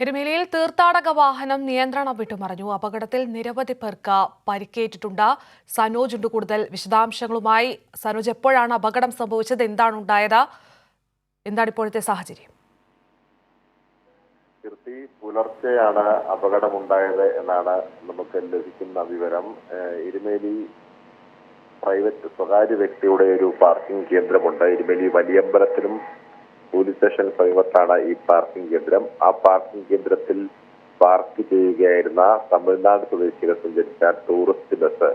എരുമേലിയിൽ തീർത്ഥാടക വാഹനം നിയന്ത്രണം വിട്ടുമറിഞ്ഞു. അപകടത്തിൽ നിരവധി പേർക്ക് പരിക്കേറ്റിട്ടുണ്ട്. സനോജ് ഉണ്ട് കൂടുതൽ വിശദാംശങ്ങളുമായി. സനോജ്, എപ്പോഴാണ് അപകടം സംഭവിച്ചത്? എന്താണ് ഉണ്ടായത്? എന്താണ് ഇപ്പോഴത്തെ സാഹചര്യം? കീർത്തി, പുലർച്ചെയാണ് അപകടമുണ്ടായത് എന്നാണ് നമുക്ക് ലഭിക്കുന്ന വിവരം. എരുമേലി സ്വകാര്യ വ്യക്തിയുടെ ഒരു പാർക്കിംഗ് കേന്ദ്രമുണ്ട്. എരുമേലി വലിയമ്പലത്തിലും പോലീസ് സ്റ്റേഷൻ സമീപത്താണ് ഈ പാർക്കിംഗ് കേന്ദ്രം. ആ പാർക്കിംഗ് കേന്ദ്രത്തിൽ പാർക്ക് ചെയ്യുകയായിരുന്ന തമിഴ്നാട് സ്വദേശികൾ സഞ്ചരിച്ച ടൂറിസ്റ്റ് ബസ്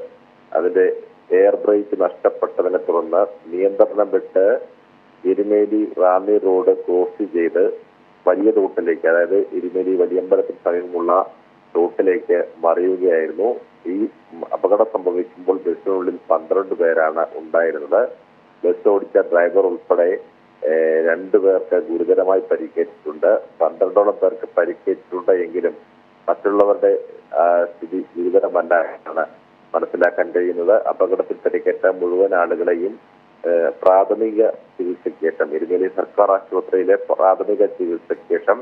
അതിന്റെ എയർ ബ്രേക്ക് നഷ്ടപ്പെട്ടതിനെ തുടർന്ന് നിയന്ത്രണം വിട്ട് എരുമേലി റാന്നി റോഡ് ക്രോസ് ചെയ്ത് വലിയ റൂട്ടിലേക്ക്, അതായത് എരുമേലി വലിയമ്പലത്തിന് സമീപമുള്ള റൂട്ടിലേക്ക് മറിയുകയായിരുന്നു. ഈ അപകടം സംഭവിക്കുമ്പോൾ ബസ്സിനുള്ളിൽ 12 പേരാണ് ഉണ്ടായിരുന്നത്. ബസ് ഓടിച്ച ഡ്രൈവർ ഉൾപ്പെടെ 2 പേർക്ക് ഗുരുതരമായി പരിക്കേറ്റിട്ടുണ്ട്. 12ഓളം പേർക്ക് പരിക്കേറ്റിട്ടുണ്ട് എങ്കിലും മറ്റുള്ളവരുടെ സ്ഥിതി ഗുരുതരമല്ല എന്നാണ് മനസ്സിലാക്കാൻ കഴിയുന്നത്. അപകടത്തിൽ പരിക്കേറ്റ മുഴുവൻ ആളുകളെയും പ്രാഥമിക ചികിത്സയ്ക്ക് ശേഷം എരുമേലി സർക്കാർ ആശുപത്രിയിലെ പ്രാഥമിക ചികിത്സയ്ക്ക് ശേഷം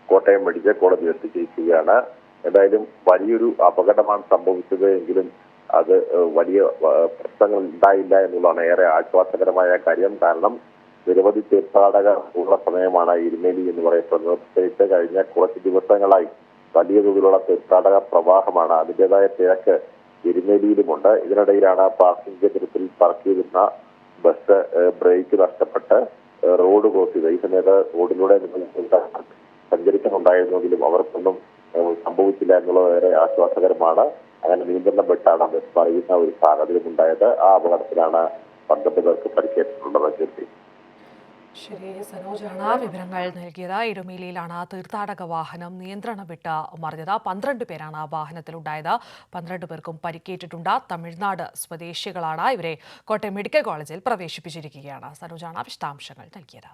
കോട്ടയം മെഡിക്കൽ കോളേജിൽ എത്തിച്ചിരിക്കുകയാണ്. എന്തായാലും വലിയൊരു അപകടമാണ് സംഭവിച്ചത് എങ്കിലും അത് വലിയ പ്രശ്നങ്ങൾ ഉണ്ടായില്ല എന്നുള്ളതാണ് ഏറെ ആശ്വാസകരമായ കാര്യം. കാരണം നിരവധി തീർത്ഥാടകർ ഉള്ള സമയമാണ് എരുമേലി എന്ന് പറയുന്നത്. പ്രത്യേകിച്ച് കഴിഞ്ഞ കുറച്ച് ദിവസങ്ങളായി വലിയ തോതിലുള്ള തീർത്ഥാടക പ്രവാഹമാണ്. അതിൻ്റെതായ തിരക്ക് എരുമേലിയിലുമുണ്ട്. ഇതിനിടയിലാണ് പാർക്കിംഗ് കേന്ദ്രത്തിൽ പാർക്ക് ചെയ്തിരുന്ന ബസ് ബ്രേക്ക് നഷ്ടപ്പെട്ട് റോഡ് ക്രോസ് ചെയ്തത്. ഈ സമയത്ത് റോഡിലൂടെ സഞ്ചരിക്കുന്നുണ്ടായിരുന്നെങ്കിലും അവർക്കൊന്നും സംഭവിച്ചില്ല എന്നുള്ളത് ഏറെ ആശ്വാസകരമാണ്. അങ്ങനെ നിയന്ത്രണം വിട്ടാണ് ബസ് മറിയുന്ന ഒരു സാഹചര്യം ഉണ്ടായത്. ആ അപകടത്തിലാണ് 12 പേർക്ക് പരിക്കേറ്റിട്ടുള്ളത്. കീർത്തി, ശരി, സനോജാണ് വിവരങ്ങൾ നൽകിയത്. എരുമേലിയിലാണ് തീർത്ഥാടക വാഹനം നിയന്ത്രണം വിട്ട് മറിഞ്ഞത്. 12 പേരാണ് വാഹനത്തിലുണ്ടായത്. 12 പേർക്കും പരിക്കേറ്റിട്ടുണ്ട്. തമിഴ്നാട് സ്വദേശികളാണ്. ഇവരെ കോട്ടയം മെഡിക്കൽ കോളേജിൽ പ്രവേശിപ്പിച്ചിരിക്കുകയാണ്. സനോജാണ് വിശദാംശങ്ങൾ നൽകിയത്.